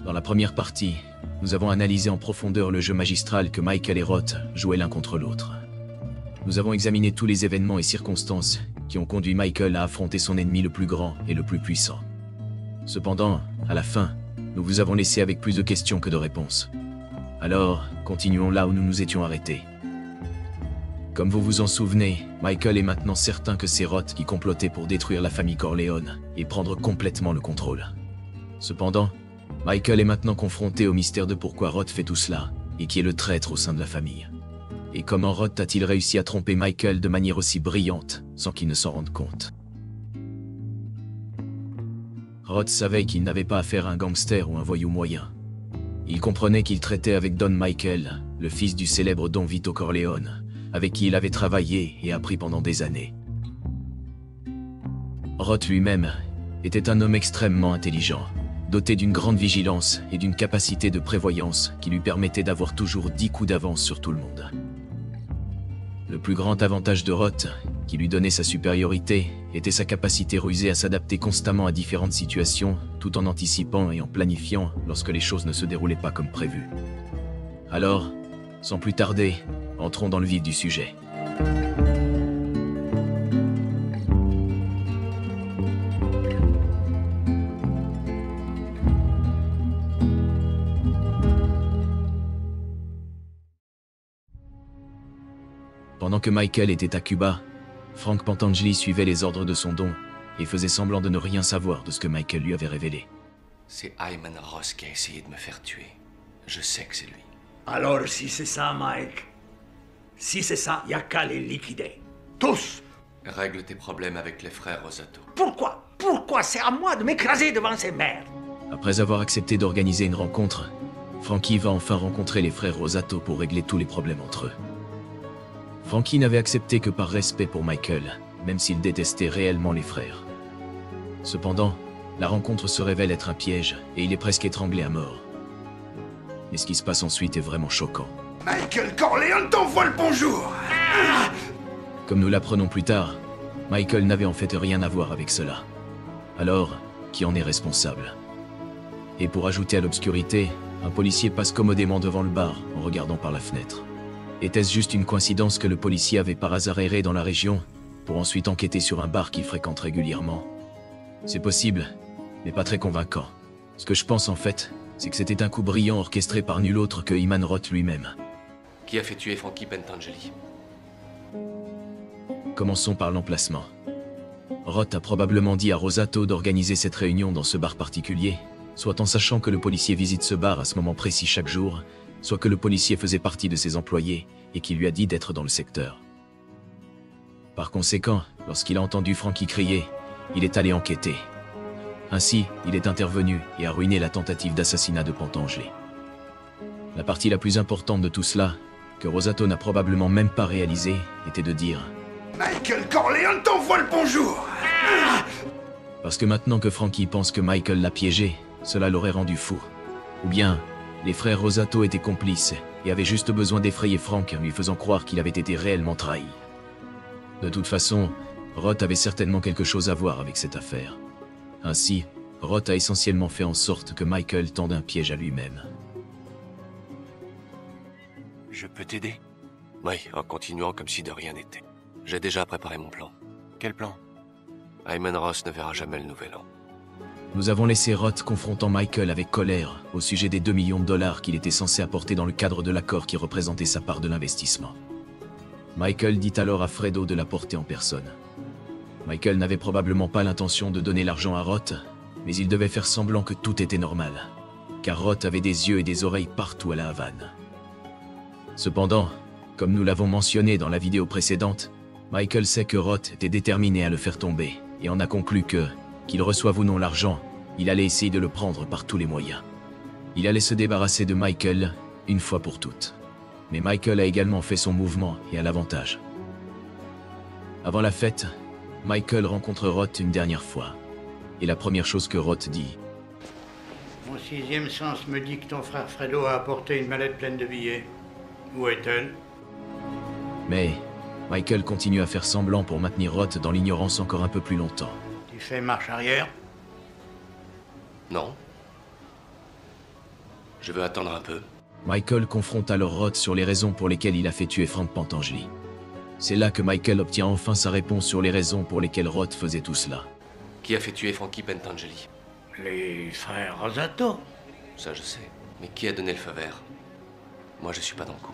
Dans la première partie, nous avons analysé en profondeur le jeu magistral que Michael et Roth jouaient l'un contre l'autre. Nous avons examiné tous les événements et circonstances qui ont conduit Michael à affronter son ennemi le plus grand et le plus puissant. Cependant, à la fin, nous vous avons laissé avec plus de questions que de réponses. Alors, continuons là où nous nous étions arrêtés. Comme vous vous en souvenez, Michael est maintenant certain que c'est Roth qui complotait pour détruire la famille Corleone et prendre complètement le contrôle. Cependant, Michael est maintenant confronté au mystère de pourquoi Roth fait tout cela et qui est le traître au sein de la famille. Et comment Roth a-t-il réussi à tromper Michael de manière aussi brillante sans qu'il ne s'en rende compte? Roth savait qu'il n'avait pas affaire à un gangster ou un voyou moyen. Il comprenait qu'il traitait avec Don Michael, le fils du célèbre Don Vito Corleone, avec qui il avait travaillé et appris pendant des années. Roth lui-même était un homme extrêmement intelligent, doté d'une grande vigilance et d'une capacité de prévoyance qui lui permettait d'avoir toujours 10 coups d'avance sur tout le monde. Le plus grand avantage de Roth, qui lui donnait sa supériorité, était sa capacité rusée à s'adapter constamment à différentes situations, tout en anticipant et en planifiant lorsque les choses ne se déroulaient pas comme prévu. Alors, sans plus tarder, entrons dans le vif du sujet. Pendant que Michael était à Cuba, Frank Pentangeli suivait les ordres de son don et faisait semblant de ne rien savoir de ce que Michael lui avait révélé. C'est Hyman Ross qui a essayé de me faire tuer. Je sais que c'est lui. Alors, si c'est ça, Mike, si c'est ça, y a qu'à les liquider. Tous. Règle tes problèmes avec les frères Rosato. Pourquoi c'est à moi de m'écraser devant ces merdes? Après avoir accepté d'organiser une rencontre, Frankie va enfin rencontrer les frères Rosato pour régler tous les problèmes entre eux. Frankie n'avait accepté que par respect pour Michael, même s'il détestait réellement les frères. Cependant, la rencontre se révèle être un piège et il est presque étranglé à mort. Mais ce qui se passe ensuite est vraiment choquant. Michael Corleone t'envoie le bonjour. Comme nous l'apprenons plus tard, Michael n'avait en fait rien à voir avec cela. Alors, qui en est responsable? Et pour ajouter à l'obscurité, un policier passe commodément devant le bar en regardant par la fenêtre. Était-ce juste une coïncidence que le policier avait par hasard erré dans la région pour ensuite enquêter sur un bar qu'il fréquente régulièrement? C'est possible, mais pas très convaincant. Ce que je pense en fait, c'est que c'était un coup brillant orchestré par nul autre que Hyman Roth lui-même. Qui a fait tuer Frankie Pentangeli? Commençons par l'emplacement. Roth a probablement dit à Rosato d'organiser cette réunion dans ce bar particulier, soit en sachant que le policier visite ce bar à ce moment précis chaque jour, soit que le policier faisait partie de ses employés et qu'il lui a dit d'être dans le secteur. Par conséquent, lorsqu'il a entendu Frankie crier, il est allé enquêter. Ainsi, il est intervenu et a ruiné la tentative d'assassinat de Pentangeli. La partie la plus importante de tout cela, que Rosato n'a probablement même pas réalisé, était de dire « Michael Corleone t'envoie le bonjour !» Parce que maintenant que Frankie pense que Michael l'a piégé, cela l'aurait rendu fou. Ou bien, les frères Rosato étaient complices et avaient juste besoin d'effrayer Frank en lui faisant croire qu'il avait été réellement trahi. De toute façon, Roth avait certainement quelque chose à voir avec cette affaire. Ainsi, Roth a essentiellement fait en sorte que Michael tende un piège à lui-même. Je peux t'aider? Oui, en continuant comme si de rien n'était. J'ai déjà préparé mon plan. Quel plan? Hyman Ross ne verra jamais le nouvel an. Nous avons laissé Roth confrontant Michael avec colère au sujet des 2 millions de dollars qu'il était censé apporter dans le cadre de l'accord qui représentait sa part de l'investissement. Michael dit alors à Fredo de l'apporter en personne. Michael n'avait probablement pas l'intention de donner l'argent à Roth, mais il devait faire semblant que tout était normal, car Roth avait des yeux et des oreilles partout à la Havane. Cependant, comme nous l'avons mentionné dans la vidéo précédente, Michael sait que Roth était déterminé à le faire tomber, et en a conclu que, qu'il reçoive ou non l'argent, il allait essayer de le prendre par tous les moyens. Il allait se débarrasser de Michael une fois pour toutes. Mais Michael a également fait son mouvement et a l'avantage. Avant la fête, Michael rencontre Roth une dernière fois. Et la première chose que Roth dit... Mon sixième sens me dit que ton frère Fredo a apporté une mallette pleine de billets. Où est-elle? Mais Michael continue à faire semblant pour maintenir Roth dans l'ignorance encore un peu plus longtemps. Tu fais marche arrière? Non? Je veux attendre un peu. Michael confronte alors Roth sur les raisons pour lesquelles il a fait tuer Frank Pentangeli. C'est là que Michael obtient enfin sa réponse sur les raisons pour lesquelles Roth faisait tout cela. Qui a fait tuer Frankie Pentangeli? Les frères Rosato. Ça, je sais. Mais qui a donné le feu vert? Moi, je suis pas dans le coup.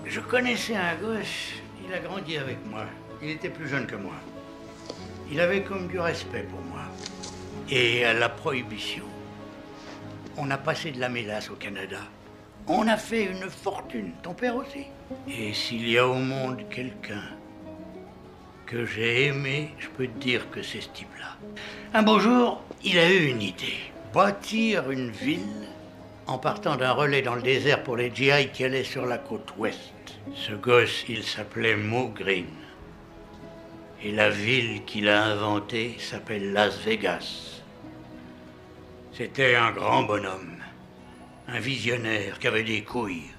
Je connaissais un gosse, il a grandi avec moi. Il était plus jeune que moi. Il avait comme du respect pour moi. Et à la prohibition, on a passé de la mélasse au Canada. On a fait une fortune, ton père aussi. Et s'il y a au monde quelqu'un que j'ai aimé, je peux te dire que c'est ce type-là. Un beau jour, il a eu une idée. Bâtir une ville en partant d'un relais dans le désert pour les GI qui allaient sur la côte ouest. Ce gosse, il s'appelait Mo Green. Et la ville qu'il a inventée s'appelle Las Vegas. C'était un grand bonhomme, un visionnaire qui avait des couilles.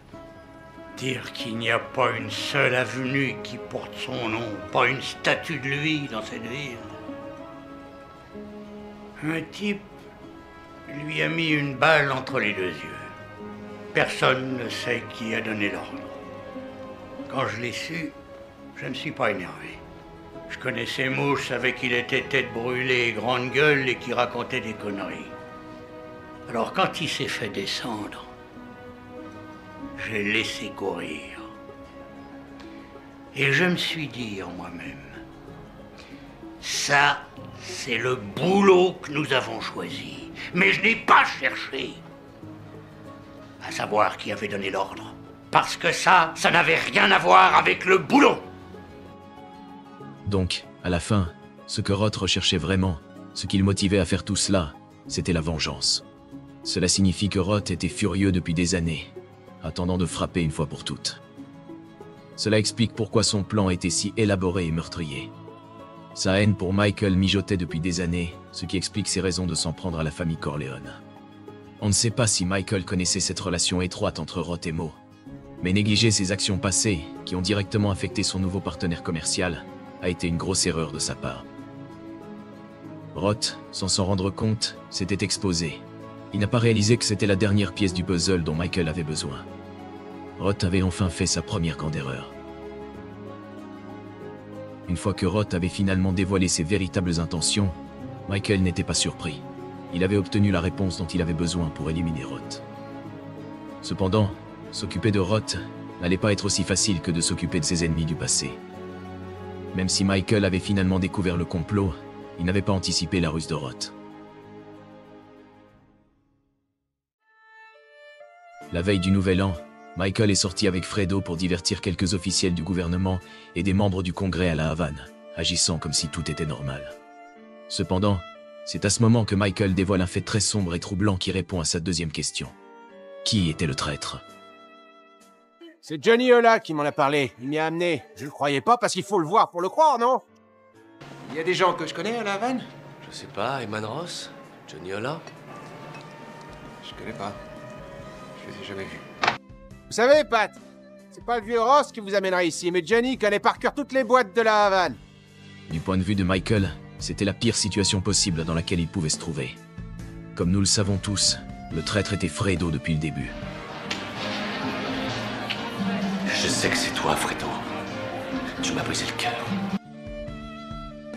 Dire qu'il n'y a pas une seule avenue qui porte son nom, pas une statue de lui dans cette ville. Un type lui a mis une balle entre les deux yeux. Personne ne sait qui a donné l'ordre. Quand je l'ai su, je ne me suis pas énervé. Je connaissais Mo, je savais qu'il était tête brûlée et grande gueule et qu'il racontait des conneries. Alors quand il s'est fait descendre, j'ai laissé courir. Et je me suis dit en moi-même, ça, c'est le boulot que nous avons choisi. Mais je n'ai pas cherché à savoir qui avait donné l'ordre. Parce que ça n'avait rien à voir avec le boulot. Donc, à la fin, ce que Roth recherchait vraiment, ce qui le motivait à faire tout cela, c'était la vengeance. Cela signifie que Roth était furieux depuis des années, attendant de frapper une fois pour toutes. Cela explique pourquoi son plan était si élaboré et meurtrier. Sa haine pour Michael mijotait depuis des années, ce qui explique ses raisons de s'en prendre à la famille Corleone. On ne sait pas si Michael connaissait cette relation étroite entre Roth et Mo, mais négliger ses actions passées, qui ont directement affecté son nouveau partenaire commercial, a été une grosse erreur de sa part. Roth, sans s'en rendre compte, s'était exposé. Il n'a pas réalisé que c'était la dernière pièce du puzzle dont Michael avait besoin. Roth avait enfin fait sa première grande erreur. Une fois que Roth avait finalement dévoilé ses véritables intentions, Michael n'était pas surpris. Il avait obtenu la réponse dont il avait besoin pour éliminer Roth. Cependant, s'occuper de Roth n'allait pas être aussi facile que de s'occuper de ses ennemis du passé. Même si Michael avait finalement découvert le complot, il n'avait pas anticipé la ruse de Roth. La veille du Nouvel An, Michael est sorti avec Fredo pour divertir quelques officiels du gouvernement et des membres du Congrès à La Havane, agissant comme si tout était normal. Cependant, c'est à ce moment que Michael dévoile un fait très sombre et troublant qui répond à sa deuxième question. Qui était le traître? C'est Johnny Ola qui m'en a parlé. Il m'y a amené. Je le croyais pas parce qu'il faut le voir pour le croire, non? Il y a des gens que je connais à La Havane? Je sais pas, Eman Ross? Johnny Ola? Je connais pas. Je les ai jamais vus. Vous savez, Pat, c'est pas le vieux Ross qui vous amènera ici, mais Johnny connaît par cœur toutes les boîtes de La Havane. Du point de vue de Michael, c'était la pire situation possible dans laquelle il pouvait se trouver. Comme nous le savons tous, le traître était Fredo depuis le début. Je sais que c'est toi, Fredo. Tu m'as brisé le cœur.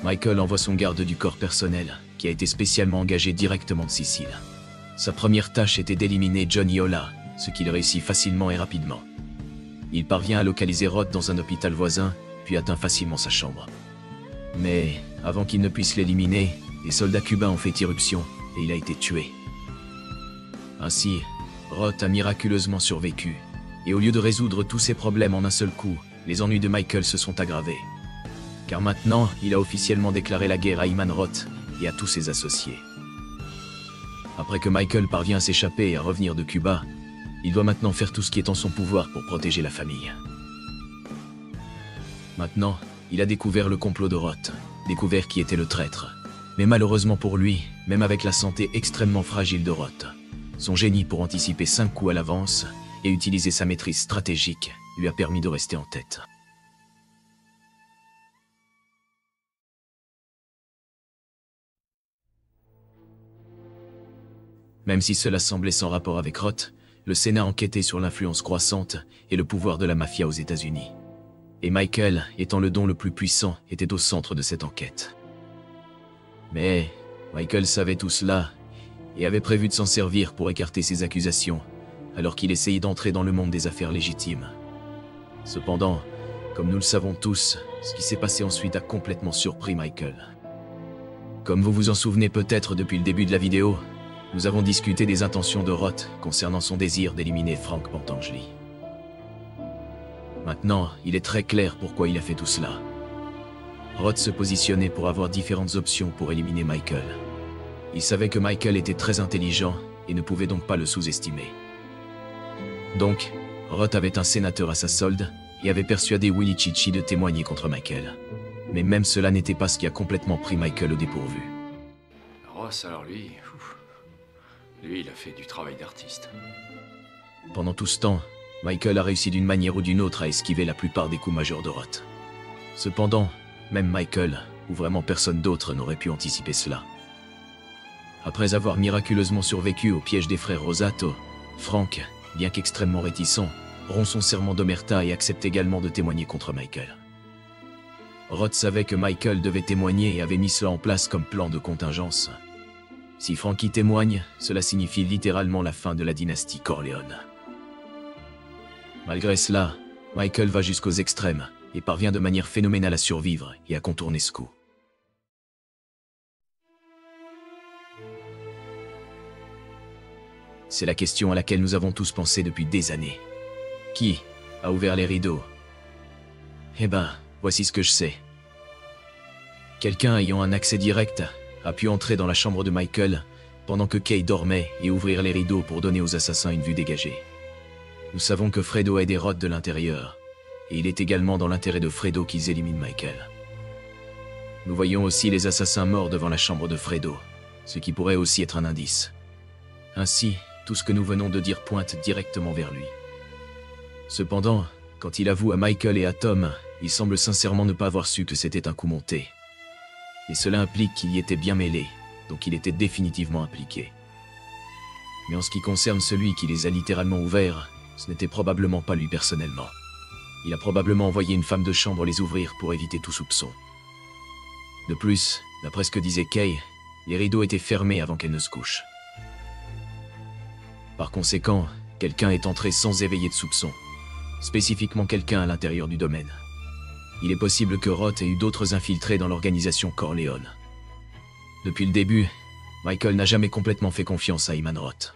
Michael envoie son garde du corps personnel, qui a été spécialement engagé directement de Sicile. Sa première tâche était d'éliminer Johnny Ola, ce qu'il réussit facilement et rapidement. Il parvient à localiser Roth dans un hôpital voisin, puis atteint facilement sa chambre. Mais avant qu'il ne puisse l'éliminer, les soldats cubains ont fait irruption et il a été tué. Ainsi, Roth a miraculeusement survécu, et au lieu de résoudre tous ses problèmes en un seul coup, les ennuis de Michael se sont aggravés. Car maintenant, il a officiellement déclaré la guerre à Eman Roth et à tous ses associés. Après que Michael parvient à s'échapper et à revenir de Cuba, il doit maintenant faire tout ce qui est en son pouvoir pour protéger la famille. Maintenant, il a découvert le complot de Roth, découvert qui était le traître. Mais malheureusement pour lui, même avec la santé extrêmement fragile de Roth, son génie pour anticiper 5 coups à l'avance et utiliser sa maîtrise stratégique lui a permis de rester en tête. Même si cela semblait sans rapport avec Roth, le Sénat enquêtait sur l'influence croissante et le pouvoir de la mafia aux États-Unis. Et Michael, étant le don le plus puissant, était au centre de cette enquête. Mais Michael savait tout cela et avait prévu de s'en servir pour écarter ses accusations, alors qu'il essayait d'entrer dans le monde des affaires légitimes. Cependant, comme nous le savons tous, ce qui s'est passé ensuite a complètement surpris Michael. Comme vous vous en souvenez peut-être depuis le début de la vidéo, nous avons discuté des intentions de Roth concernant son désir d'éliminer Frank Pentangeli. Maintenant, il est très clair pourquoi il a fait tout cela. Roth se positionnait pour avoir différentes options pour éliminer Michael. Il savait que Michael était très intelligent et ne pouvait donc pas le sous-estimer. Donc, Roth avait un sénateur à sa solde et avait persuadé Willie Chichi de témoigner contre Michael. Mais même cela n'était pas ce qui a complètement pris Michael au dépourvu. Ross, alors lui, il a fait du travail d'artiste. Pendant tout ce temps, Michael a réussi d'une manière ou d'une autre à esquiver la plupart des coups majeurs de Roth. Cependant, même Michael, ou vraiment personne d'autre n'aurait pu anticiper cela. Après avoir miraculeusement survécu au piège des frères Rosato, Frank, bien qu'extrêmement réticent, rompt son serment d'omerta et accepte également de témoigner contre Michael. Roth savait que Michael devait témoigner et avait mis cela en place comme plan de contingence. Si Frankie témoigne, cela signifie littéralement la fin de la dynastie Corleone. Malgré cela, Michael va jusqu'aux extrêmes et parvient de manière phénoménale à survivre et à contourner ce coup. C'est la question à laquelle nous avons tous pensé depuis des années. Qui a ouvert les rideaux? Eh ben, voici ce que je sais. Quelqu'un ayant un accès direct a pu entrer dans la chambre de Michael pendant que Kay dormait et ouvrir les rideaux pour donner aux assassins une vue dégagée. Nous savons que Fredo a aidé Roth de l'intérieur, et il est également dans l'intérêt de Fredo qu'ils éliminent Michael. Nous voyons aussi les assassins morts devant la chambre de Fredo, ce qui pourrait aussi être un indice. Ainsi, tout ce que nous venons de dire pointe directement vers lui. Cependant, quand il avoue à Michael et à Tom, il semble sincèrement ne pas avoir su que c'était un coup monté. Et cela implique qu'il y était bien mêlé, donc il était définitivement impliqué. Mais en ce qui concerne celui qui les a littéralement ouverts, ce n'était probablement pas lui personnellement. Il a probablement envoyé une femme de chambre les ouvrir pour éviter tout soupçon. De plus, d'après ce que disait Kay, les rideaux étaient fermés avant qu'elle ne se couche. Par conséquent, quelqu'un est entré sans éveiller de soupçon, spécifiquement quelqu'un à l'intérieur du domaine. Il est possible que Roth ait eu d'autres infiltrés dans l'organisation Corleone. Depuis le début, Michael n'a jamais complètement fait confiance à Iman Roth.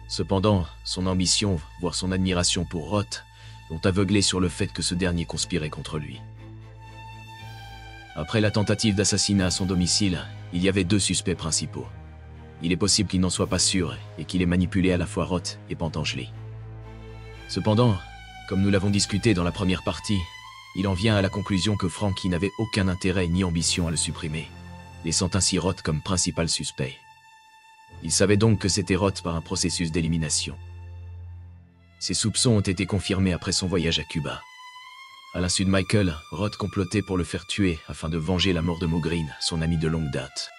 Cependant, son ambition, voire son admiration pour Roth, l'ont aveuglé sur le fait que ce dernier conspirait contre lui. Après la tentative d'assassinat à son domicile, il y avait deux suspects principaux. Il est possible qu'il n'en soit pas sûr et qu'il ait manipulé à la fois Roth et Pentangeli. Cependant, comme nous l'avons discuté dans la première partie, il en vient à la conclusion que Frankie n'avait aucun intérêt ni ambition à le supprimer, laissant ainsi Roth comme principal suspect. Il savait donc que c'était Roth par un processus d'élimination. Ses soupçons ont été confirmés après son voyage à Cuba. À l'insu de Michael, Roth complotait pour le faire tuer afin de venger la mort de Mo Green, son ami de longue date.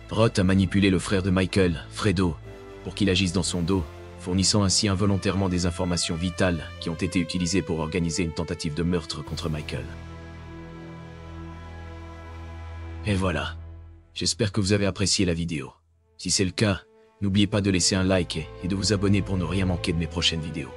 Roth a manipulé le frère de Michael, Fredo, pour qu'il agisse dans son dos, fournissant ainsi involontairement des informations vitales qui ont été utilisées pour organiser une tentative de meurtre contre Michael. Et voilà. J'espère que vous avez apprécié la vidéo. Si c'est le cas, n'oubliez pas de laisser un like et de vous abonner pour ne rien manquer de mes prochaines vidéos.